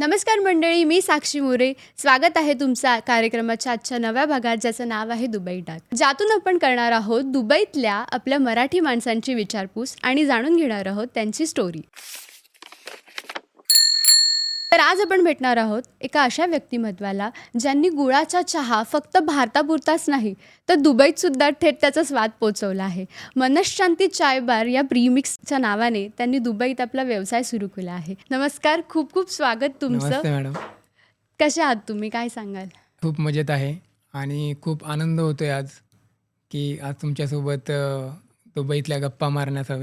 नमस्कार मंडळी, मी साक्षी मोरे. स्वागत आहे तुमचा कार्यक्रमाच्या आजच्या नव्या भागात, ज्याचं नाव आहे दुबई टाक. ज्यातून आपण करणार आहोत दुबईतल्या आपल्या मराठी माणसांची विचारपूस आणि जाणून घेणार आहोत त्यांची स्टोरी. तर आज आपण भेटणार आहोत एका अशा व्यक्तिमत्वाला ज्यांनी गुळाचा चहा फक्त भारतापुरताच नाही तर दुबईत सुद्धा थेट त्याचा स्वाद पोचवला आहे. मनशांती चाय बार या प्रीमिक्सच्या नावाने त्यांनी दुबईत आपला व्यवसाय सुरू केला आहे. नमस्कार, खूप खूप स्वागत तुमचं. नमस्ते मॅडम. कसे आहात तुम्ही, काय सांगाल? खूप मजेत आहे आणि खूप आनंद होतोय आज, की आज तुमच्यासोबत दुबईतल्या गप्पा मारण्याचा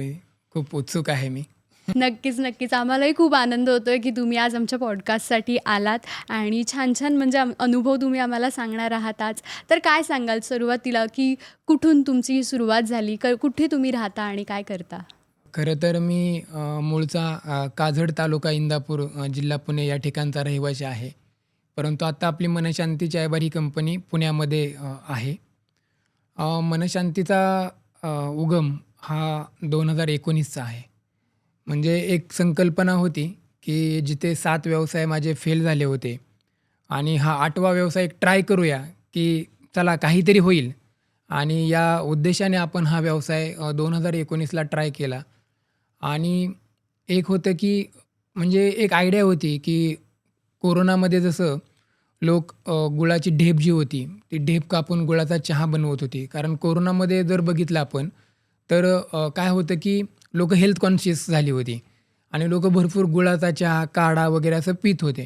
खूप उत्सुक आहे मी. नक्कीच, नक्कीच. आम्हालाही खूप आनंद होतोय, की तुम्ही आज आमच्या पॉडकास्टसाठी आलात आणि छान-छान म्हणजे अनुभव तुम्ही आम्हाला सांगणार आहात आज. तर काय सांगाल सुरुवातीला, की कुठून तुमची ही सुरुवात झाली? कुठे तुम्ही राहता आणि काय करता? खरं तर मी मूळचा काजळ तालुका इंदापूर जिल्हा पुणे या ठिकाणचा रहिवासी आहे. परंतु आता आपली मनशांती चाय बार ही कंपनी पुण्यामध्ये आहे. मनशांतीचा उगम हा 2019चा आहे. म्हणजे एक संकल्पना होती, की जिथे 7 व्यवसाय माझे फेल झाले होते आणि हा 8वा व्यवसाय एक ट्राय करूया, की चला काहीतरी होईल आणि या उद्देशाने आपण हा व्यवसाय 2019ला ट्राय केला. आणि एक होतं, की म्हणजे एक आयडिया होती, की कोरोनामध्ये जसं लोक गुळाची ढेप जी होती, ती ढेप कापून गुळाचा चहा बनवत होती. कारण कोरोनामध्ये जर बघितलं आपण, तर काय होतं, की लोकं हेल्थ कॉन्शियस झाली होती आणि लोकं भरपूर गुळाचा चहा, काढा वगैरे असं पीत होते.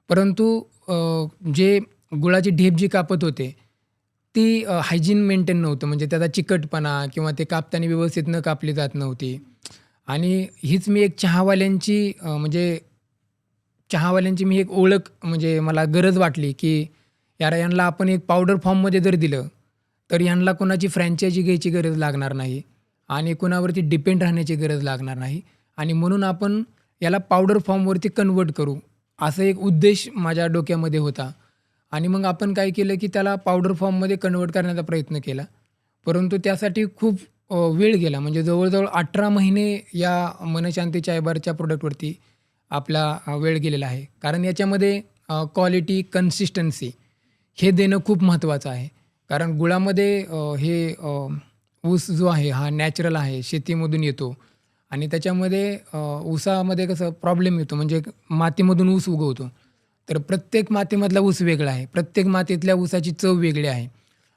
परंतु जे गुळाची ढेप जी कापत होते, ती हायजीन मेंटेन नव्हतं. म्हणजे त्याचा चिकटपणा किंवा ते कापताना व्यवस्थित न कापली जात नव्हती. आणि हीच मी एक चहावाल्यांची मी एक ओळख म्हणजे मला गरज वाटली, की यार यांना आपण एक पावडर फॉर्ममध्ये जर दिलं, तर ह्यांना कोणाची फ्रँचायझी घ्यायची गरज लागणार नाही आणि कोणावरती डिपेंड राहण्याची गरज लागणार नाही आणि म्हणून आपण याला पावडर फॉर्मवरती कन्व्हर्ट करू, असा एक उद्देश माझ्या डोक्यामध्ये होता. आणि मग आपण काय केलं, की त्याला पावडर फॉर्ममध्ये कन्व्हर्ट करण्याचा प्रयत्न केला. परंतु त्यासाठी खूप वेळ गेला. म्हणजे जवळ-जवळ 18 महिने या मनशांती चाय बारच्या प्रॉडक्टवरती आपला वेळ गेलेला आहे. कारण याच्यामध्ये क्वालिटी, कन्सिस्टन्सी हे देणं खूप महत्त्वाचं आहे. कारण गुळामध्ये ऊस जो आहे हा नॅचरल आहे, शेतीमधून येतो आणि त्याच्यामध्ये ऊसामध्ये कसं प्रॉब्लेम येतो म्हणजे मातीमधून ऊस उगवतो. तर प्रत्येक मातीमधला ऊस वेगळा आहे. प्रत्येक मातीतल्या ऊसाची चव वेगळी आहे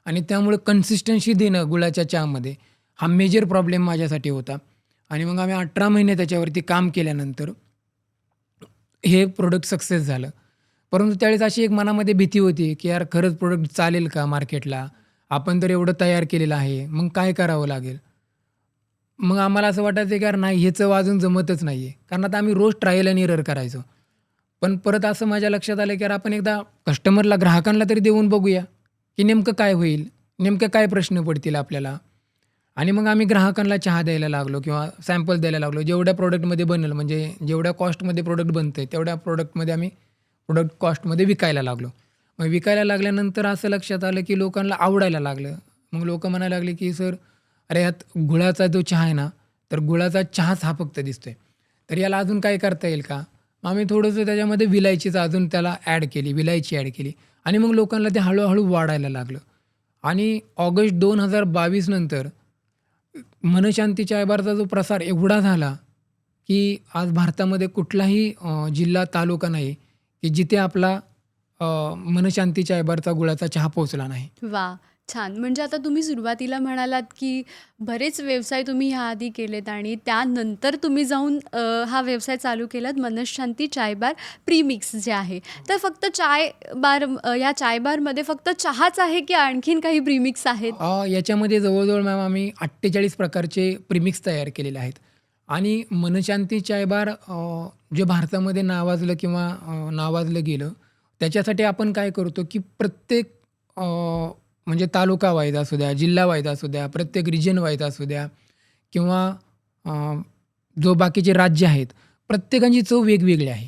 आणि त्यामुळे कन्सिस्टन्सी देणं गुळाच्या चहामध्ये हा मेजर प्रॉब्लेम माझ्यासाठी होता. आणि मग आम्ही 18 महिने त्याच्यावरती काम केल्यानंतर हे प्रोडक्ट सक्सेस झालं. परंतु त्यावेळेस अशी एक मनामध्ये भीती होती, की यार खरंच प्रोडक्ट चालेल का मार्केटला? आपण तर एवढं तयार केलेलं आहे. मग काय करावं लागेल? मग आम्हाला असं वाटायचं, की यार नाही हे चव अजून जमतच नाही आहे. कारण आता आम्ही रोज ट्रायल एंड एरर करायचो. पण परत असं माझ्या लक्षात आलं, की यार आपण एकदा कस्टमरला, ग्राहकांना तरी देऊन बघूया, की नेमकं काय होईल? नेमकं काय प्रश्न पडतील आपल्याला? आणि मग आम्ही ग्राहकांना चहा द्यायला लागलो किंवा सॅम्पल द्यायला लागलो. जेवढ्या प्रॉडक्टमध्ये बनेल म्हणजे जेवढ्या कॉस्टमध्ये प्रॉडक्ट बनतंय, तेवढ्या प्रॉडक्टमध्ये आम्ही प्रॉडक्ट कॉस्टमध्ये विकायला लागलो. मग विकायला लागल्यानंतर असं लक्षात आलं, की लोकांना आवडायला लागलं. मग लोकं म्हणायला लागले, की "सर, अरे ह्यात गुळाचा जो चहा आहे ना, तर गुळाचा चहाच हा फक्त दिसतोय. तर याला अजून काय करता येईल का?" मग आम्ही थोडंसं त्याच्यामध्ये विलायचीचं अजून त्याला विलायची ॲड केली आणि मग लोकांना ते हळू वाढायला लागलं. आणि ऑगस्ट 2022 नंतर मनशांती चाय बारचा जो प्रसार एवढा झाला, की आज भारतामध्ये कुठलाही जिल्हा, तालुका नाही, की जिथे आपला मनशांती चाय बारचा गुळाचा चहा पोहोचला नाही. वाह! छान. म्हणजे आता तुम्ही सुरुवातीला म्हणालात, की बरेच व्यवसाय तुम्ही ह्याआधी केलेत आणि त्यानंतर तुम्ही जाऊन हा व्यवसाय चालू केलात मनशांती चाय बार प्रीमिक्स जे आहे. तर फक्त चाय बार या चाय बारमध्ये फक्त चहाच आहे, की आणखीन काही प्रीमिक्स आहेत? याच्यामध्ये जवळ-जवळ मॅम आम्ही 48 प्रकारचे प्रिमिक्स तयार केलेले आहेत आणि मनशांती चाय बार जे भारतामध्ये नावाजलं किंवा नावाजलं गेलं, त्याच्यासाठी आपण काय करतो, की प्रत्येक म्हणजे तालुका वाईज असू द्या, जिल्हा वाईज असू द्या, प्रत्येक रिजन वाईज असू द्या किंवा अ, जो बाकीचे राज्य आहेत, प्रत्येकाची चव वेगवेगळी आहे.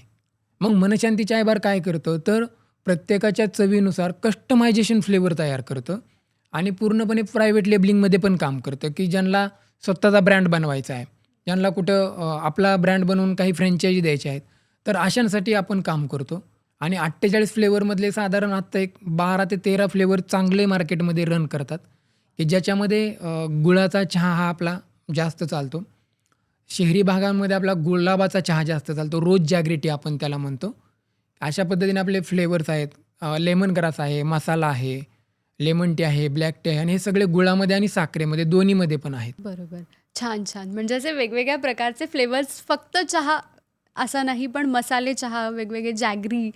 मग मनशांती चाय बार काय करतं, तर प्रत्येकाच्या चवीनुसार कस्टमायझेशन फ्लेवर तयार करतं आणि पूर्णपणे प्रायव्हेट लेबलिंगमध्ये पण काम करतं, की ज्यांना स्वतःचा ब्रँड बनवायचा आहे. ज्यांना कुठं आपला ब्रँड बनवून काही फ्रँचायझी द्यायच्या आहेत. तर अशांसाठी आपण काम करतो आणि 48 फ्लेवरमधले साधारण आत्ता एक 12 ते 13 फ्लेवर चांगले मार्केटमध्ये रन करतात, की ज्याच्यामध्ये गुळाचा चहा हा आपला जास्त चालतो. शहरी भागांमध्ये आपला गुलाबाचा चहा जास्त चालतो. रोज जॅग्रिटी आपण त्याला म्हणतो. अशा पद्धतीने आपले फ्लेवर्स आहेत. लेमन ग्रास आहे, मसाला आहे, लेमन टी आहे, ब्लॅक टी आहे आणि हे सगळे गुळामध्ये आणि साखरेमध्ये दोन्हीमध्ये पण आहेत. बरोबर. छान, छान. म्हणजे असे वेगवेगळ्या प्रकारचे फ्लेवर्स फक्त चहा असा नाही, पण मसाले चहा, वेगवेगळे जॅगरी,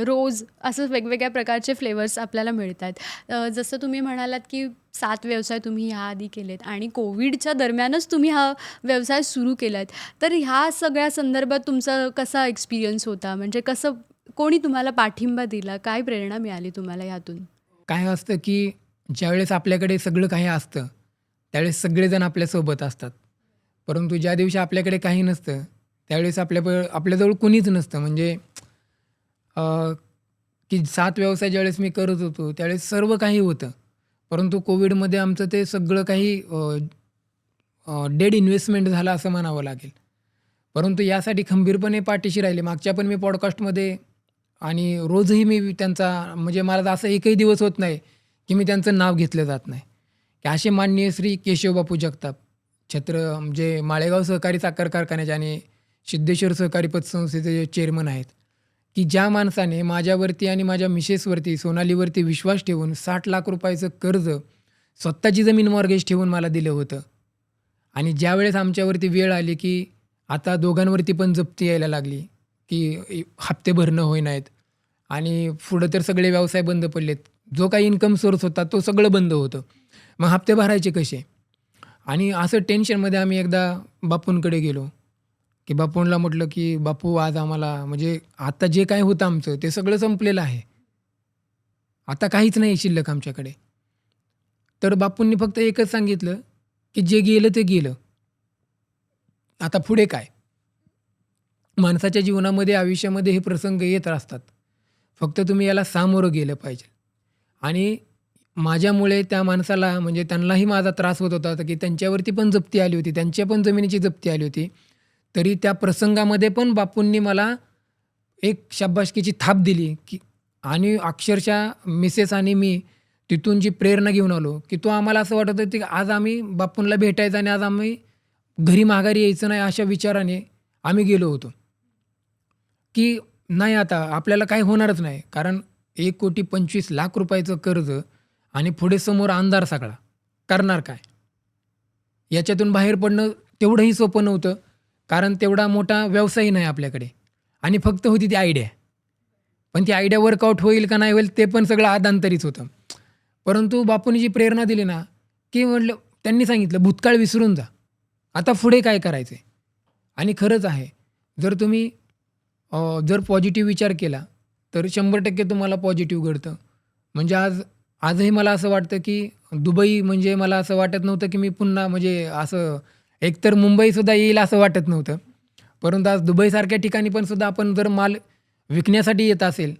रोज असं वेगवेगळ्या प्रकारचे फ्लेवर्स आपल्याला मिळतात. जसं तुम्ही म्हणालात, की 7 व्यवसाय तुम्ही ह्याआधी केलेत आणि कोविडच्या दरम्यानच तुम्ही हा व्यवसाय सुरू केलात. तर ह्या सगळ्या संदर्भात तुमचा कसा एक्सपिरियन्स होता? म्हणजे कसं कोणी तुम्हाला पाठिंबा दिला? काय प्रेरणा मिळाली तुम्हाला ह्यातून? काय असतं, की ज्यावेळेस आपल्याकडे सगळं काही असतं, त्यावेळेस सगळेजण आपल्यासोबत असतात. परंतु ज्या दिवशी आपल्याकडे काही नसतं, त्यावेळेस आपल्याजवळ कुणीच नसतं. म्हणजे अ, की 7 व्यवसाय ज्यावेळेस मी करत होतो, त्यावेळेस सर्व काही होतं. परंतु कोविडमध्ये आमचं ते सगळं काही डेड इन्व्हेस्टमेंट झालं असं म्हणावं लागेल. परंतु यासाठी खंबीरपणे पाठीशी राहिले. मागच्या पण मी पॉडकास्टमध्ये आणि रोजही मी त्यांचा म्हणजे मला असं एकही दिवस होत नाही, की मी त्यांचं नाव घेतलं जात नाही. की असे माननीय श्री केशवबापू जगताप, जे माळेगाव सहकारी साखर कारखान्याचे आणि सिद्धेश्वर सहकारी पतसंस्थेचे जे चेअरमन आहेत, की ज्या माणसाने माझ्यावरती आणि माझ्या मिसेसवरती, सोनालीवरती विश्वास ठेवून ₹60,00,000 कर्ज स्वतःची जमीन मॉर्गेज ठेवून मला दिलं होतं. आणि ज्यावेळेस आमच्यावरती वेळ आली, की आता दोघांवरती पण जप्ती यायला लागली, की हप्ते भरणं होईनात आणि पुढं तर सगळे व्यवसाय बंद पडलेत. जो काही इन्कम सोर्स होता तो सगळं बंद होतं. मग हप्ते भरायचे कसे? आणि असं टेन्शनमध्ये आम्ही एकदा बापूंकडे गेलो, की बापूंना म्हटलं, की "बापू आज आम्हाला म्हणजे आता जे काही होतं आमचं ते सगळं संपलेलं आहे. आता काहीच नाही शिल्लक आमच्याकडे." तर बापूंनी फक्त एकच सांगितलं, की "जे गेलं ते गेलं. आता पुढे काय?" माणसाच्या जीवनामध्ये, आयुष्यामध्ये हे प्रसंग येत असतात. फक्त तुम्ही याला सामोरं गेलं पाहिजे. आणि माझ्यामुळे त्या माणसाला म्हणजे त्यांनाही माझा त्रास होत होता, की त्यांच्यावरती पण जप्ती आली होती. त्यांच्या पण जमिनीची जप्ती आली होती. तरी त्या प्रसंगामध्ये पण बापूंनी मला एक शाबासकीची थाप दिली, की आणि अक्षरशः मिसेस आणि मी तिथून जी प्रेरणा घेऊन आलो, की तो आम्हाला असं वाटत होतं, की आज आम्ही बापूंना भेटायचं आणि आज आम्ही घरी माघारी यायचं नाही अशा विचाराने आम्ही गेलो होतो. की नाही आता आपल्याला काही होणारच नाही. कारण ₹1,25,00,000 कर्ज आणि पुढे समोर अंधार सगळा. करणार काय? याच्यातून बाहेर पडणं तेवढंही सोपं नव्हतं. कारण तेवढा मोठा व्यवसायही नाही आपल्याकडे आणि फक्त होती ती आयडिया. पण ती आयडिया वर्कआउट होईल का नाही होईल ते पण सगळं अधांतरीच होतं. परंतु बापूंनी जी प्रेरणा दिली ना, की म्हटलं त्यांनी सांगितलं, "भूतकाळ विसरून जा. आता पुढे काय करायचं आहे?" आणि खरंच आहे. जर तुम्ही जर पॉझिटिव्ह विचार केला, तर 100% तुम्हाला पॉझिटिव्ह घडतं. म्हणजे आजही मला असं वाटतं, की दुबई म्हणजे मला असं वाटत नव्हतं, की मी पुन्हा म्हणजे असं एकतर मुंबईसुद्धा येईल असं वाटत नव्हतं. परंतु आज दुबईसारख्या ठिकाणी पण सुद्धा आपण जर माल विकण्यासाठी येत असेल,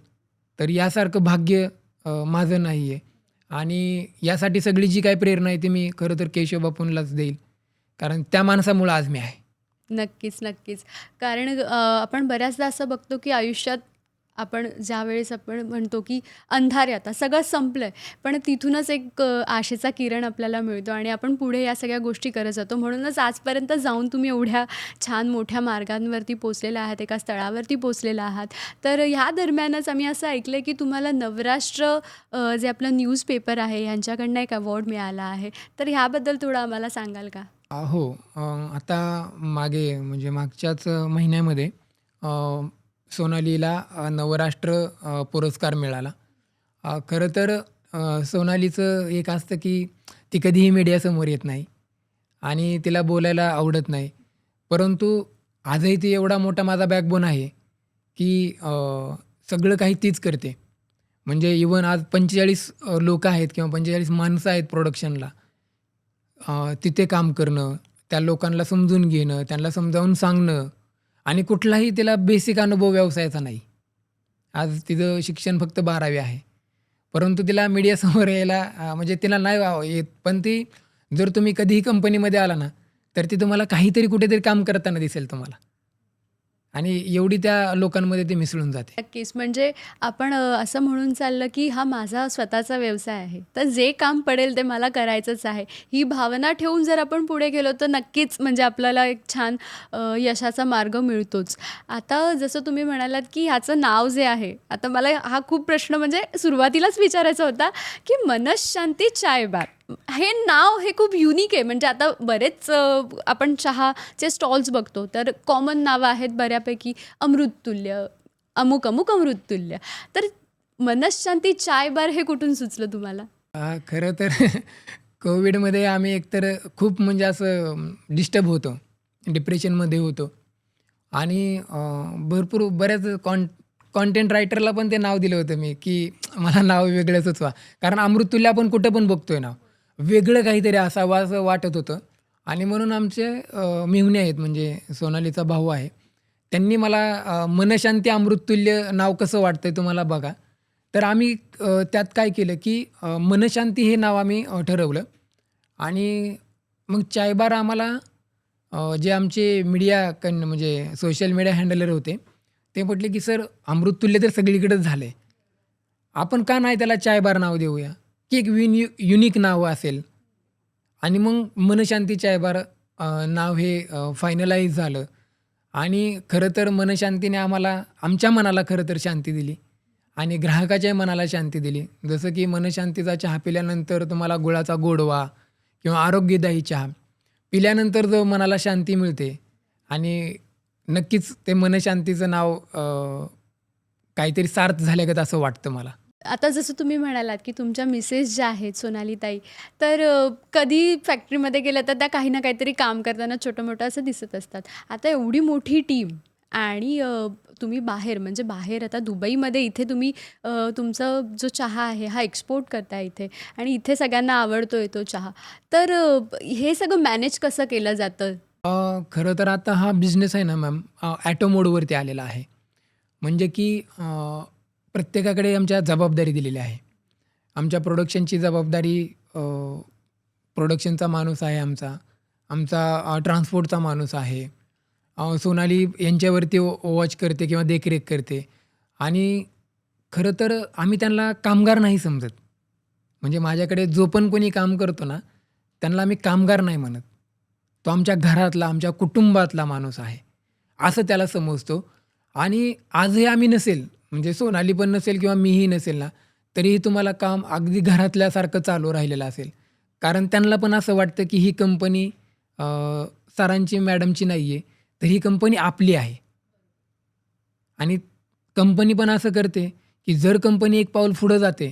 तर यासारखं भाग्य माझं नाही आहे. आणि यासाठी सगळी जी काही प्रेरणा आहे, ती मी खरं तर केशवबापूंलाच देईल. कारण त्या माणसामुळं आज मी आहे. नक्कीच, नक्कीच. कारण आपण बऱ्याचदा असं बघतो, की आयुष्यात आपण ज्यावेळेस आपण म्हणतो, की अंधार आहे आता, सगळं संपलंय. पण तिथूनच एक आशेचा किरण आपल्याला मिळतो आणि आपण पुढे या सगळ्या गोष्टी करत जातो. म्हणूनच आजपर्यंत जाऊन तुम्ही एवढ्या छान मोठ्या मार्गांवरती पोहोचलेला आहात, एका स्थळावरती पोहोचलेला आहात. तर ह्या दरम्यानच आम्ही असं ऐकलंय, की तुम्हाला नवराष्ट्र जे आपलं न्यूजपेपर आहे, ह्यांच्याकडनं एक अवॉर्ड मिळाला आहे. तर ह्याबद्दल थोडं आम्हाला सांगाल का? हो. आता मागे म्हणजे मागच्याच महिन्यामध्ये अ, सोनालीला नवराष्ट्र पुरस्कार मिळाला. खरं तर सोनालीचं एक असतं की ती कधीही मीडियासमोर येत नाही आणि तिला बोलायला आवडत नाही. परंतु आजही ती एवढा मोठा माझा बॅकबोन आहे की सगळं काही तीच करते. म्हणजे इव्हन आज 45 लोकं आहेत किंवा 45 माणसं आहेत प्रोडक्शनला. तिथे काम करणं, त्या लोकांना समजून घेणं, त्यांना समजावून सांगणं आणि कुठलाही तिला बेसिक अनुभव व्यवसायाचा नाही. आज तिचं शिक्षण फक्त 12वी आहे. परंतु तिला मीडियासमोर यायला म्हणजे तिला नाही येत. पण ती जर तुम्ही कधीही कंपनीमध्ये आला ना, तर ती तुम्हाला काहीतरी कुठेतरी काम करताना दिसेल तुम्हाला. आणि एवढी त्या लोकांमध्ये ते मिसळून जाते. नक्कीच. म्हणजे आपण असं म्हणून चाललं, की हा माझा स्वतःचा व्यवसाय आहे. तर जे काम पडेल ते मला करायचंच आहे. ही भावना ठेवून जर आपण पुढे गेलो तर नक्कीच म्हणजे आपल्याला एक छान यशाचा मार्ग मिळतोच. आता जसं तुम्ही म्हणालात, की ह्याचं नाव जे आहे, आता मला हा खूप प्रश्न म्हणजे सुरुवातीलाच विचारायचा होता, की मनःशांती चाय बार. हे नाव हे खूप युनिक आहे. म्हणजे आता बरेच आपण चहाचे स्टॉल्स बघतो, तर कॉमन नावं आहेत बऱ्यापैकी अमृततुल्य, अमुक-अमुक अमृततुल्य. तर मनःशांती चाय बार हे कुठून सुचलं तुम्हाला? खरं तर कोविडमध्ये आम्ही एकतर खूप म्हणजे असं डिस्टर्ब होतो. डिप्रेशनमध्ये होतो आणि भरपूर बऱ्याच कंटेंट रायटरला पण ते नाव दिलं होतं मी, की मला नाव वेगळं सुचवा. कारण अमृततुल्य आपण कुठं पण बघतोय नाव. वेगळं काहीतरी असावं असं वाटत होतं आणि म्हणून आमचे मेहुणे आहेत म्हणजे सोनालीचा भाऊ आहे. त्यांनी मला मनःशांती अमृततुल्य नाव कसं वाटतंय तुम्हाला बघा. तर आम्ही त्यात काय केलं, की मनःशांती हे नाव आम्ही ठरवलं आणि मग चाय बार आम्हाला जे आमचे मीडिया म्हणजे सोशल मीडिया हँडलर होते, ते म्हटले, की "सर अमृततुल्य तर सगळीकडेच झालंय. आपण का नाही त्याला चाय बार नाव देऊया, की एक युनिक नाव असेल." आणि मग मनःशांती चाय बार नाव हे फायनलाईज झालं आणि खरं तर मनःशांतीने आम्हाला आमच्या मनाला खरं तर शांती दिली आणि ग्राहकाच्याही मनाला शांती दिली. जसं की मनःशांतीचा चहा पिल्यानंतर तुम्हाला गुळाचा गोडवा किंवा आरोग्यदायी चहा पिल्यानंतर जो मनाला शांती मिळते आणि नक्कीच ते मनःशांतीचं नाव काहीतरी सार्थ झाल्यागत असं वाटतं मला. आता जसं तुम्ही म्हणालात, की तुमच्या मिसेस ज्या आहेत सोनालीताई, तर कधी फॅक्टरीमध्ये गेल्या तर त्या काही ना काहीतरी काम करताना छोटं-मोठं असं दिसत असतात. आता एवढी मोठी टीम आणि तुम्ही बाहेर म्हणजे बाहेर आता दुबईमध्ये इथे तुम्ही तुमचा जो चहा आहे हा एक्सपोर्ट करताय इथे आणि इथे सगळ्यांना आवडतोय तो चहा. तर हे सगळं मॅनेज कसं केलं जातं? खरं तर आता हा बिझनेस आहे ना मॅम ॲटो मोडवरती आलेला आहे. म्हणजे की प्रत्येकाकडे आमच्या जबाबदारी दिलेली आहे. आमच्या प्रोडक्शनची जबाबदारी प्रोडक्शनचा माणूस आहे आमचा. आमचा ट्रान्सपोर्टचा माणूस आहे. सोनाली यांच्यावरती वॉच करते किंवा देखरेख करते आणि खरं तर आम्ही त्यांना कामगार नाही समजत. म्हणजे माझ्याकडे जो पण कोणी काम करतो ना, त्यांना आम्ही कामगार नाही म्हणत. तो आमच्या घरातला, आमच्या कुटुंबातला माणूस आहे, असं त्याला समजतो आणि आजही आम्ही नसेल, म्हणजे सोनाली पण नसेल किंवा मीही नसेल ना, तरीही तुम्हाला काम अगदी घरातल्यासारखं चालू राहिलेलं असेल. कारण त्यांना पण असं वाटतं, की ही कंपनी सरांची, मॅडमची नाही आहे, तर ही कंपनी आपली आहे. आणि कंपनी पण असं करते, की जर कंपनी एक पाऊल पुढं जाते,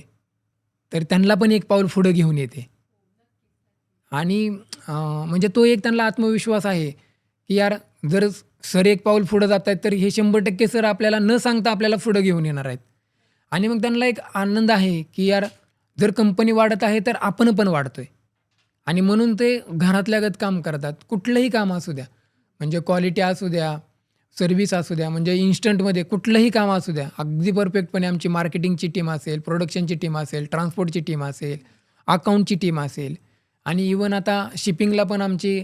तर त्यांना पण एक पाऊल पुढं घेऊन येते. आणि म्हणजे तो एक त्यांना आत्मविश्वास आहे, की यार जर सर एक पाऊल पुढं जात आहेत, तर हे 100% सर आपल्याला न सांगता आपल्याला पुढं घेऊन येणार आहेत. आणि मग त्यांना एक आनंद आहे, की यार जर कंपनी वाढत आहे, तर आपण पण वाढतोय. आणि म्हणून ते घरातल्यागत काम करतात. कुठलंही काम असू द्या, म्हणजे क्वालिटी असू द्या, सर्व्हिस असू द्या, म्हणजे इन्स्टंटमध्ये कुठलंही काम असू द्या, अगदी परफेक्टपणे आमची मार्केटिंगची टीम असेल, प्रोडक्शनची टीम असेल, ट्रान्सपोर्टची टीम असेल, अकाउंटची टीम असेल आणि इव्हन आता शिपिंगला पण आमची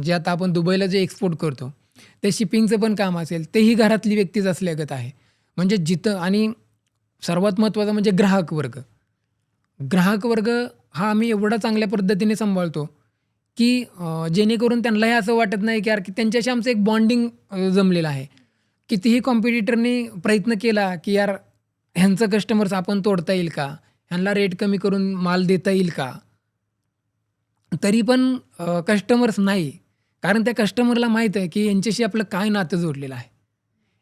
जे आता आपण दुबईला जे एक्सपोर्ट करतो, ते शिपिंगचं पण काम असेल, तेही घरातली व्यक्तीच असल्यागत आहे. म्हणजे जिथं आणि सर्वात महत्त्वाचं म्हणजे ग्राहक वर्ग. ग्राहक वर्ग हा आम्ही एवढा चांगल्या पद्धतीने सांभाळतो, की जेणेकरून त्यांनाही असं वाटत नाही, की यार की त्यांच्याशी आमचं एक बॉन्डिंग जमलेलं आहे. कितीही कॉम्पिटिटरनी प्रयत्न केला, की यार ह्यांचं कस्टमर्स आपण तोडता येईल का? ह्यांना रेट कमी करून माल देता येईल का? तरी पण कस्टमर्स नाही. कारण त्या कस्टमरला माहीत आहे, की यांच्याशी आपलं काय नातं जोडलेलं आहे.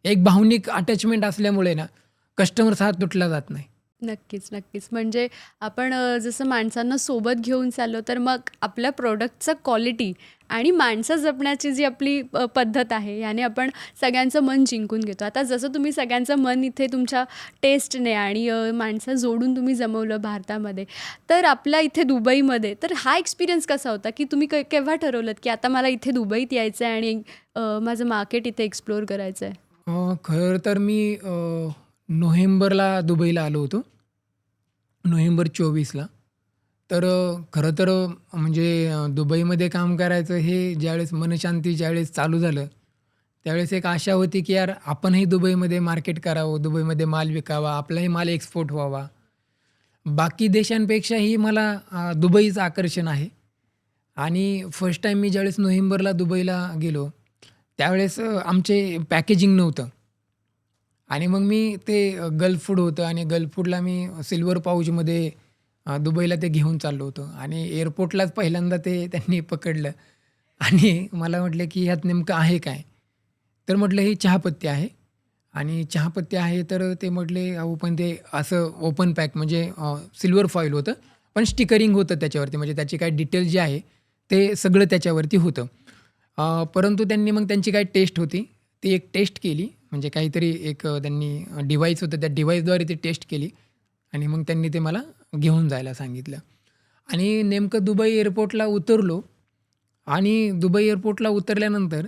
एक भावनिक अटॅचमेंट असल्यामुळे ना, कस्टमर्स हात तुटला जात नाही. नक्कीच, नक्कीच. म्हणजे आपण जसं माणसांना सोबत घेऊन चाललो, तर मग आपल्या प्रॉडक्टचं क्वालिटी आणि माणसं जपण्याची जी आपली पद्धत आहे, याने आपण सगळ्यांचं मन जिंकून घेतो. आता जसं तुम्ही सगळ्यांचं मन इथे तुमच्या टेस्टने आणि माणसं जोडून तुम्ही जमवलं भारतामध्ये. तर आपल्या इथे दुबईमध्ये तर हा एक्सपिरियन्स कसा होता, की तुम्ही केव्हा ठरवलंत, की आता मला इथे दुबईत यायचं आहे आणि माझं मार्केट इथे एक्सप्लोर करायचं आहे? खरं तर मी नोव्हेंबरला दुबईला आलो होतो. नोव्हेंबर 24ला. तर खरं तर म्हणजे दुबईमध्ये काम करायचं हे ज्यावेळेस मनःशांती ज्यावेळेस चालू झालं, त्यावेळेस एक आशा होती, की यार आपणही दुबईमध्ये मार्केट करावं, दुबईमध्ये माल विकावा, आपलाही माल एक्सपोर्ट व्हावा. बाकी देशांपेक्षाही मला दुबईचं आकर्षण आहे. आणि फर्स्ट टाईम मी ज्यावेळेस नोव्हेंबरला दुबईला गेलो, त्यावेळेस आमचे पॅकेजिंग नव्हतं. आणि मग मी ते गल्फ फूड होतं आणि गल्फ फूडला मी सिल्वर पाऊचमध्ये दुबईला ते घेऊन चाललो होतो आणि एअरपोर्टलाच पहिल्यांदा ते त्यांनी पकडलं आणि मला म्हटलं, की ह्यात नेमकं आहे काय? तर म्हटलं ही चहापत्ती आहे आणि चहापत्ती आहे तर ते म्हटले, "अहो पण ते असं ओपन पॅक म्हणजे सिल्वर फॉईल होतं, पण स्टिकरिंग होतं त्याच्यावरती म्हणजे त्याची काही डिटेल जे आहे, ते सगळं त्याच्यावरती होतं." परंतु त्यांनी मग त्यांची काही टेस्ट होती, ती एक टेस्ट केली. म्हणजे काहीतरी एक त्यांनी डिव्हाइस होतं, त्या डिव्हाइसद्वारे ती टेस्ट केली आणि मग त्यांनी ते मला घेऊन जायला सांगितलं. आणि नेमकं दुबई एअरपोर्टला उतरलो आणि दुबई एअरपोर्टला उतरल्यानंतर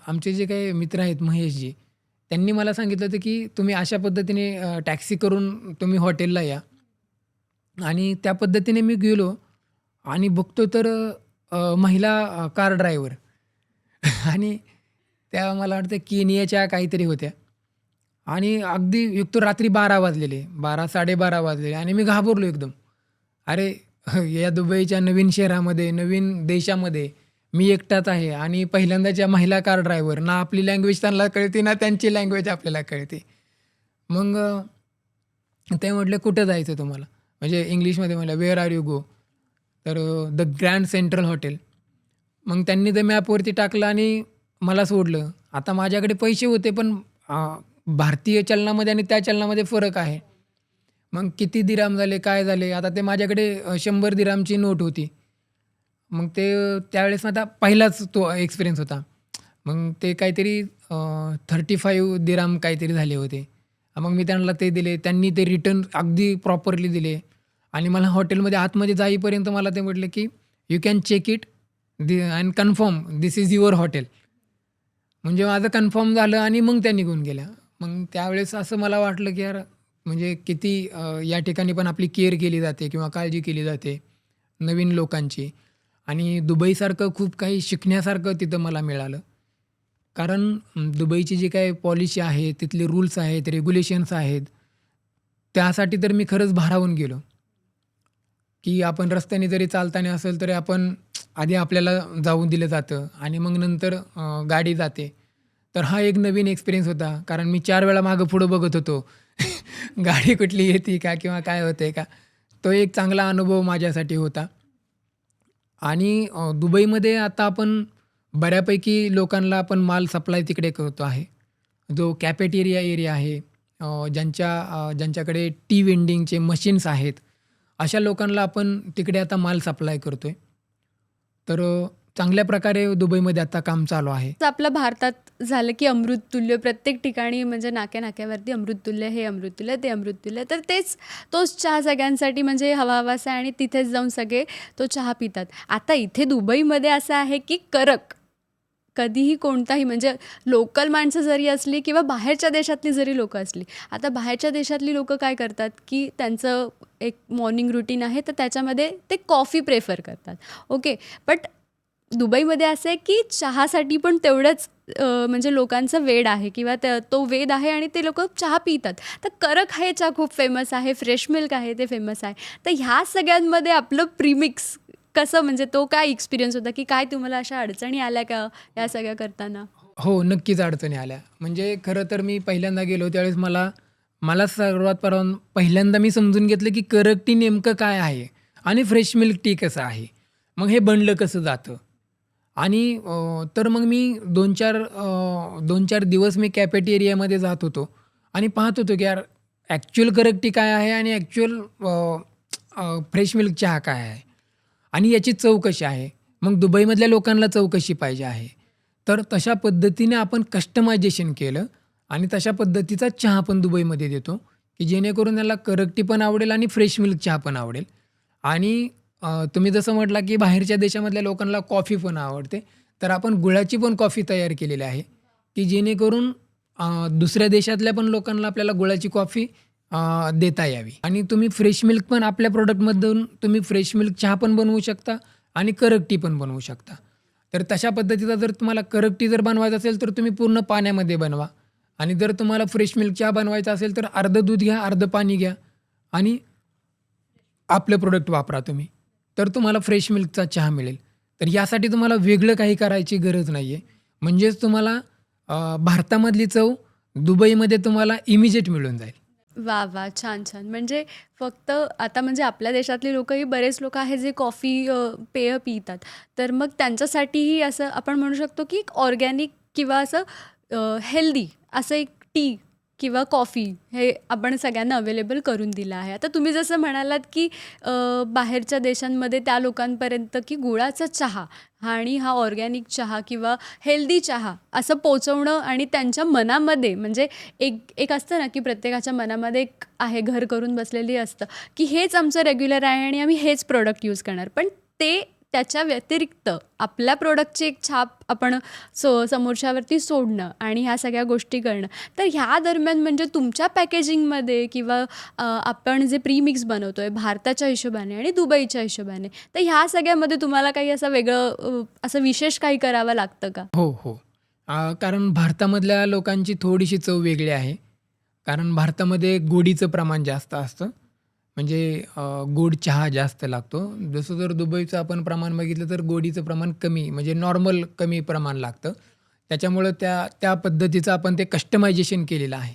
आमचे जे काही मित्र आहेत महेशजी, त्यांनी मला सांगितलं होतं, की तुम्ही अशा पद्धतीने टॅक्सी करून तुम्ही हॉटेलला या. आणि त्या पद्धतीने मी गेलो आणि बघतो तर महिला कार ड्रायव्हर आणि त्या मला वाटतं केनियाच्या काहीतरी होत्या आणि अगदी एक तर रात्री 12 वाजलेले, 12-12:30 वाजलेले आणि मी घाबरलो एकदम. अरे या दुबईच्या नवीन शहरामध्ये, नवीन देशामध्ये मी एकटाच आहे आणि पहिल्यांदाच्या महिला कार ड्रायव्हर. ना आपली लँग्वेज त्यांना कळते, ना त्यांची लँग्वेज आपल्याला कळते. मग ते म्हटले, "कुठं जायचं तुम्हाला?" म्हणजे इंग्लिशमध्ये म्हटलं, "वेअर आर यू गो?" तर द ग्रँड सेंट्रल हॉटेल. मग त्यांनी ते मॅपवरती टाकलं आणि मला सोडलं. आता माझ्याकडे पैसे होते पण भारतीय चलनामध्ये आणि त्या चलनामध्ये फरक आहे. मग किती दिराम झाले, काय झाले? आता ते माझ्याकडे 100 दिरामची नोट होती. मग ते त्यावेळेस माझा पहिलाच तो एक्सपिरियन्स होता. मग ते काहीतरी 35 दिराम काहीतरी झाले होते. मग मी त्यांना ते दिले. त्यांनी ते रिटर्न अगदी प्रॉपरली दिले आणि मला हॉटेलमध्ये आतमध्ये जाईपर्यंत मला ते म्हटले, की "you can check it and confirm this is your hotel." म्हणजे माझं कन्फर्म झालं आणि मग त्या निघून गेल्या. मग त्यावेळेस असं मला वाटलं, की यार म्हणजे किती या ठिकाणी पण आपली केअर केली जाते किंवा काळजी केली जाते नवीन लोकांची. आणि दुबईसारखं खूप काही शिकण्यासारखं तिथं मला मिळालं. कारण दुबईची जी काही पॉलिसी आहे, तिथले रूल्स आहेत, रेग्युलेशन्स आहेत, त्यासाठी तर मी खरंच भारावून गेलो, की आपण रस्त्याने जरी चालताना असेल तरी आपण आधी आपल्याला जाऊ दिलं जातं आणि मग नंतर गाडी जाते. तर हा एक नवीन एक्सपिरियन्स होता. कारण मी 4 वेळा मागं-पुढं बघत होतो. गाडी कुठली येते का किंवा काय होतंय का? तो एक चांगला अनुभव माझ्यासाठी होता. आणि दुबईमध्ये आता आपण बऱ्यापैकी लोकांना आपण माल सप्लाय तिकडे करतो आहे. जो कॅफेटेरिया एरिया आहे, ज्यांच्याकडे टी वेंडिंगचे मशीन्स आहेत, अशा लोकांना आपण तिकडे आता माल सप्लाय करतोय. तर चांगल्या प्रकारे दुबईमध्ये आता काम चालू आहे. तर आपलं भारतात झालं की अमृततुल्य प्रत्येक ठिकाणी म्हणजे नाक्या-नाक्यावरती अमृततुल्य, हे अमृततुल्य, ते अमृततुल्य. तर तोच चहा सगळ्यांसाठी म्हणजे हवा-हवासा आहे आणि तिथेच जाऊन सगळे तो चहा पितात. आता इथे दुबईमध्ये असं आहे की कडक. कधीही कोणताही म्हणजे लोकल माणसं जरी असली किंवा बाहेरच्या देशातली जरी लोकं असली. आता बाहेरच्या देशातली लोकं काय करतात, की त्यांचं एक मॉर्निंग रुटीन आहे, तर त्याच्यामध्ये ते कॉफी प्रेफर करतात. ओके. बट दुबईमध्ये असं आहे, की चहासाठी पण तेवढंच म्हणजे लोकांचं वेड आहे किंवा तो वेद आहे आणि ते लोकं चहा पितात. तर करक आहे चहा खूप फेमस आहे, फ्रेश मिल्क आहे ते फेमस आहे. तर ह्या सगळ्यांमध्ये आपलं प्रीमिक्स कसं म्हणजे तो काय एक्सपिरियन्स होता, की काय तुम्हाला अशा अडचणी आल्या का या सगळ्या करताना? हो, नक्कीच अडचणी आल्या. म्हणजे खरं तर मी पहिल्यांदा गेलो त्यावेळेस मला मला सर्वात पहिल्यांदा मी समजून घेतलं, की करक टी नेमकं काय आहे आणि फ्रेश मिल्क टी कसं आहे. मग हे बनलं कसं जातं आणि तर मग मी 2-4 दिवस मी कॅफेटेरियामध्ये जात होतो आणि पाहत होतो, की यार ॲक्चुअल करक टी काय आहे आणि ॲक्चुअल फ्रेश मिल्क चहा काय आहे आणि याची चव कशी आहे. मग दुबईमधल्या लोकांना चव कशी पाहिजे आहे. तर तशा पद्धतीने आपण कस्टमायझेशन केलं आणि तशा पद्धतीचा चहा पण दुबईमध्ये देतो, की जेणेकरून त्याला करक टी पण आवडेल आणि फ्रेश मिल्क चहा पण आवडेल. आणि तुम्ही जसं म्हटला, की बाहेरच्या देशामधल्या लोकांना कॉफी पण आवडते. तर आपण गुळाची पण कॉफी तयार केलेली आहे, की जेणेकरून दुसऱ्या देशातल्या पण लोकांना आपल्याला गुळाची कॉफी देता यावी. आणि तुम्ही फ्रेश मिल्क पण आपल्या प्रॉडक्टमधून तुम्ही फ्रेश मिल्क चहा पण बनवू शकता आणि करक टी पण बनवू शकता. तर तशा पद्धतीचा जर तुम्हाला करक टी जर बनवायचा असेल तर तुम्ही पूर्ण पाण्यामध्ये बनवा आणि जर तुम्हाला फ्रेश मिल्क चहा बनवायचा असेल तर अर्धं दूध घ्या, अर्धं पाणी घ्या आणि आपलं प्रोडक्ट वापरा तुम्ही. तर तुम्हाला फ्रेश मिल्कचा चहा मिळेल. तर यासाठी तुम्हाला वेगळं काही करायची गरज नाही आहे. म्हणजेच तुम्हाला भारतामधली चव दुबईमध्ये तुम्हाला इमिजिएट मिळून जाईल. वाह! वाह! छान, छान. म्हणजे फक्त आता म्हणजे आपल्या देशातली लोकंही बरेच लोकं आहेत जे कॉफी पेय पितात. तर मग त्यांच्यासाठीही असं आपण म्हणू शकतो की एक ऑर्गॅनिक किंवा असं हेल्दी असं एक टी किंवा कॉफी हे आपण सगळ्यांना अवेलेबल करून दिलं आहे. आता तुम्ही जसं म्हणालात की बाहेरच्या देशांमध्ये त्या लोकांपर्यंत की गुळाचा चहा आणि हा ऑर्गॅनिक चहा किंवा हेल्दी चहा असं पोहोचवणं आणि त्यांच्या मनामध्ये म्हणजे एक एक असतं ना की प्रत्येकाच्या मनामध्ये एक आहे घर करून बसलेली असतं की हेच आमचं रेग्युलर आहे आणि आम्ही हेच प्रोडक्ट यूज करणार. पण ते त्याच्या व्यतिरिक्त आपल्या प्रोडक्टची एक छाप आपण समोरच्यावरती सोडणं आणि ह्या सगळ्या गोष्टी करणं. तर ह्या दरम्यान म्हणजे तुमच्या पॅकेजिंगमध्ये किंवा आपण जे प्रीमिक्स बनवतोय भारताच्या हिशोबाने आणि दुबईच्या हिशोबाने, तर ह्या सगळ्यामध्ये तुम्हाला काही असं वेगळं असं विशेष काही करावं लागतं का? हो, हो. कारण भारतामधल्या लोकांची थोडीशी चव वेगळी आहे. कारण भारतामध्ये गोडीचं प्रमाण जास्त असतं. म्हणजे गोड चहा जास्त लागतो. जसं जर दुबईचं आपण प्रमाण बघितलं तर गोडीचं प्रमाण कमी म्हणजे नॉर्मल कमी प्रमाण लागतं. त्याच्यामुळं त्या त्या पद्धतीचं आपण ते कस्टमायझेशन केलेलं आहे,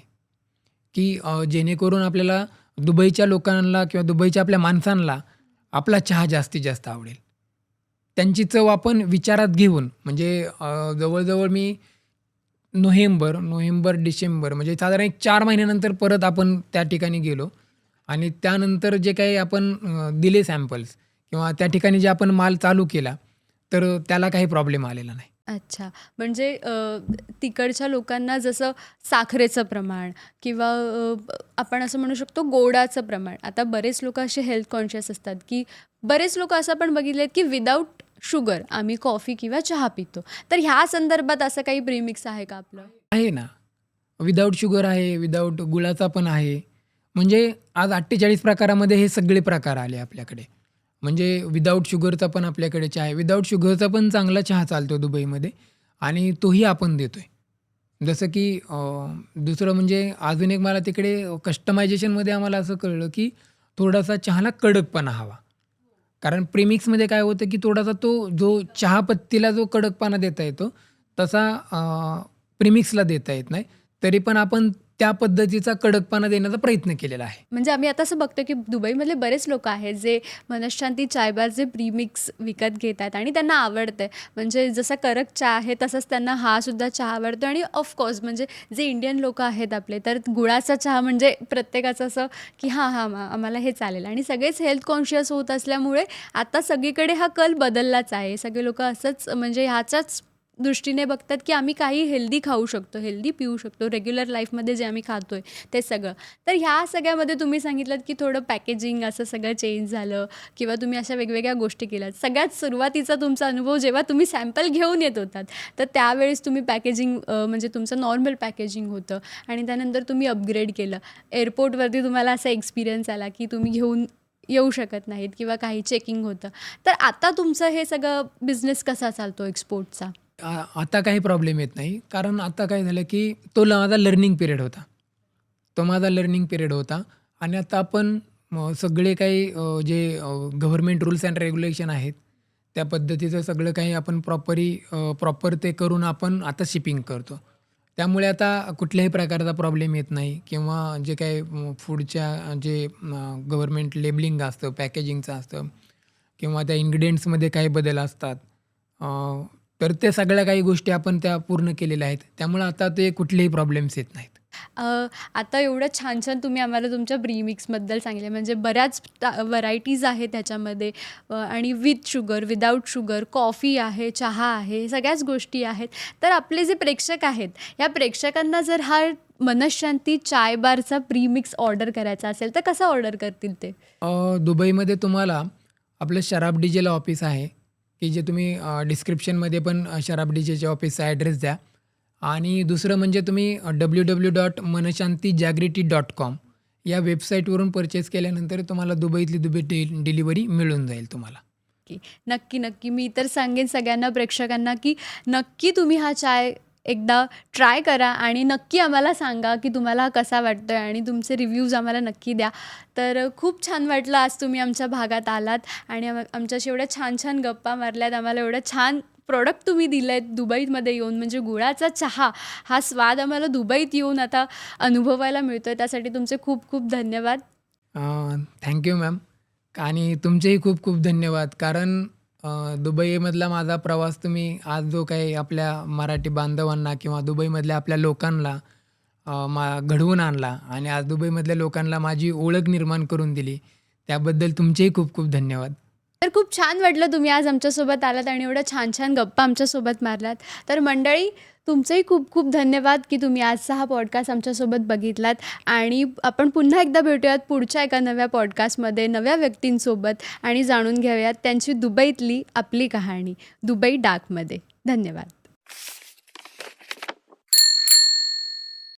की जेणेकरून आपल्याला दुबईच्या लोकांना किंवा दुबईच्या आपल्या माणसांना आपला चहा जास्तीत जास्त आवडेल. त्यांची चव आपण विचारात घेऊन म्हणजे जवळ-जवळ मी नोव्हेंबर-डिसेंबर म्हणजे साधारण एक 4 महिन्यानंतर परत आपण त्या ठिकाणी गेलो आणि त्यानंतर जे काही आपण दिले सॅम्पल्स किंवा त्या ठिकाणी जे आपण माल चालू केला, तर त्याला काही प्रॉब्लेम आलेला नाही. अच्छा. म्हणजे तिकडच्या लोकांना जसं साखरेचं प्रमाण किंवा आपण असं म्हणू शकतो गोडाचं प्रमाण. आता बरेच लोकं असे हेल्थ कॉन्शियस असतात, की बरेच लोकं असं पण बघितलेत, की विदाऊट शुगर आम्ही कॉफी किंवा चहा पितो. तर ह्या संदर्भात असं काही प्रिमिक्स आहे का आपलं? आहे ना. विदाऊट शुगर आहे, विदाऊट गुळाचा पण आहे. म्हणजे आज 48 प्रकारामध्ये हे सगळे प्रकार आले आपल्याकडे. म्हणजे विदाऊट शुगरचा पण आपल्याकडे चहा आहे. विदाऊट शुगरचा पण चांगला चहा चालतो दुबईमध्ये आणि तोही आपण देतोय. जसं की दुसरं म्हणजे अजून एक मला तिकडे कस्टमायझेशनमध्ये आम्हाला असं कळलं, की थोडासा चहाला कडकपणा हवा. कारण प्रीमिक्समध्ये काय होतं, की थोडासा तो जो चहापत्तीला जो कडकपणा देता येतो, तसा प्रीमिक्सला देता येत नाही. तरी पण आपण त्या पद्धतीचा कडकपणा देण्याचा प्रयत्न केलेला आहे. म्हणजे आम्ही आता असं बघतो की दुबईमधले बरेच लोकं आहेत जे मनशांती चाय बारचे प्रीमिक्स विकत घेत आहेत आणि त्यांना आवडतं आहे. म्हणजे जसा कडक चहा आहे तसंच त्यांना हा सुद्धा चहा आवडतो आणि ऑफकोर्स म्हणजे जे इंडियन लोकं आहेत आपले तर गुळाचा चहा म्हणजे प्रत्येकाचं असं की हां, हां, आम्हाला हे चालेल आणि सगळेच हेल्थ कॉन्शियस होत असल्यामुळे आता सगळीकडे हा कल बदललाच आहे. सगळे लोकं असंच म्हणजे ह्याच्याच दृष्टीने बघतात की आम्ही काही हेल्दी खाऊ शकतो, हेल्दी पिऊ शकतो, रेग्युलर लाईफमध्ये जे आम्ही खातोय ते सगळं. तर ह्या सगळ्यामध्ये तुम्ही सांगितलंत की थोडं पॅकेजिंग असं सगळं चेंज झालं किंवा तुम्ही अशा वेगवेगळ्या गोष्टी केल्यात. सगळ्यात सुरुवातीचा तुमचा अनुभव जेव्हा तुम्ही सॅम्पल घेऊन येत होतात, तर त्यावेळेस तुम्ही पॅकेजिंग म्हणजे तुमचं नॉर्मल पॅकेजिंग होतं आणि त्यानंतर तुम्ही अपग्रेड केलं. एअरपोर्टवरती तुम्हाला असा एक्सपिरियन्स आला की तुम्ही घेऊन येऊ शकत नाहीत किंवा काही चेकिंग होतं. तर आता तुमचं हे सगळं बिझनेस कसा चालतो एक्सपोर्टचा? आता काही प्रॉब्लेम येत नाही. कारण आता काय झालं, की तो माझा लर्निंग पिरियड होता. तो माझा लर्निंग पिरियड होता आणि आता आपण सगळे काही जे गव्हर्नमेंट रूल्स अँड रेग्युलेशन आहेत, त्या पद्धतीचं सगळं काही आपण प्रॉपर ते करून आपण आता शिपिंग करतो. त्यामुळे आता कुठल्याही प्रकारचा प्रॉब्लेम येत नाही किंवा जे काही फूडच्या जे गव्हर्नमेंट लेबलिंग असतं, पॅकेजिंगचं असतं किंवा त्या इन्ग्रीडियंट्समध्ये काही बदल असतात. तर ते सगळ्या काही गोष्टी आपण त्या पूर्ण केलेल्या आहेत. त्यामुळं आता ते कुठलेही प्रॉब्लेम्स येत नाहीत. अ, आता एवढं छान-छान तुम्ही आम्हाला तुमच्या प्रीमिक्सबद्दल सांगितले. म्हणजे बऱ्याच व्हरायटीज आहेत त्याच्यामध्ये आणि with sugar, without sugar, coffee आहे, चहा आहे, सगळ्याच गोष्टी आहेत. तर आपले जे प्रेक्षक आहेत, या प्रेक्षकांना जर हा मनःशांती चाय बारचा प्रीमिक्स ऑर्डर करायचा असेल, तर कसं ऑर्डर करतील ते? दुबईमध्ये तुम्हाला आपलं शराब डीजेल ऑफिस आहे, की जे तुम्ही डिस्क्रिप्शनमध्ये पण शराब डीजेच्या ऑफिसचा ॲड्रेस द्या आणि दुसरं म्हणजे तुम्ही www.manashantijagrity.com या वेबसाईटवरून परचेस केल्यानंतर तुम्हाला दुबईतली डिलिव्हरी मिळून जाईल तुम्हाला. नक्की. नक्की, नक्की. मी तर सांगेन सगळ्यांना प्रेक्षकांना, की नक्की तुम्ही हा चाय एकदा ट्राय करा आणि नक्की आम्हाला सांगा, की तुम्हाला हा कसा वाटतोय आणि तुमचे रिव्ह्यूज आम्हाला नक्की द्या. तर खूप छान वाटलं आज तुम्ही आमच्या भागात आलात आणि आमच्याशी एवढ्या छान-छान गप्पा मारल्यात. आम्हाला एवढं छान प्रॉडक्ट तुम्ही दिलेत दुबईमध्ये येऊन. म्हणजे गुळाचा चहा हा स्वाद आम्हाला दुबईत येऊन आता अनुभवायला मिळतोय. त्यासाठी तुमचे खूप खूप धन्यवाद. Thank you ma'am. आणि तुमचेही खूप खूप धन्यवाद. कारण दुबईमधला माझा प्रवास तुम्ही आज जो काही आपल्या मराठी बांधवांना किंवा दुबईमधल्या आपल्या लोकांना घडवून आणला आणि आज दुबईमधल्या लोकांना माझी ओळख निर्माण करून दिली. त्याबद्दल तुमचेही खूप खूप धन्यवाद. तर खूप छान वाटलं तुम्ही आज आमच्यासोबत आलात आणि एवढ्या छान-छान गप्पा आमच्यासोबत मारल्यात. तर मंडळी तुमचेही खूप खूप धन्यवाद, की तुम्ही आजचा हा पॉडकास्ट आमच्यासोबत बघितलात आणि आपण पुन्हा एकदा भेटूयात पुढच्या एका नव्या पॉडकास्टमध्ये नव्या व्यक्तींसोबत आणि जाणून घेऊयात त्यांची दुबईतली आपली कहाणी दुबई डाकमध्ये. धन्यवाद.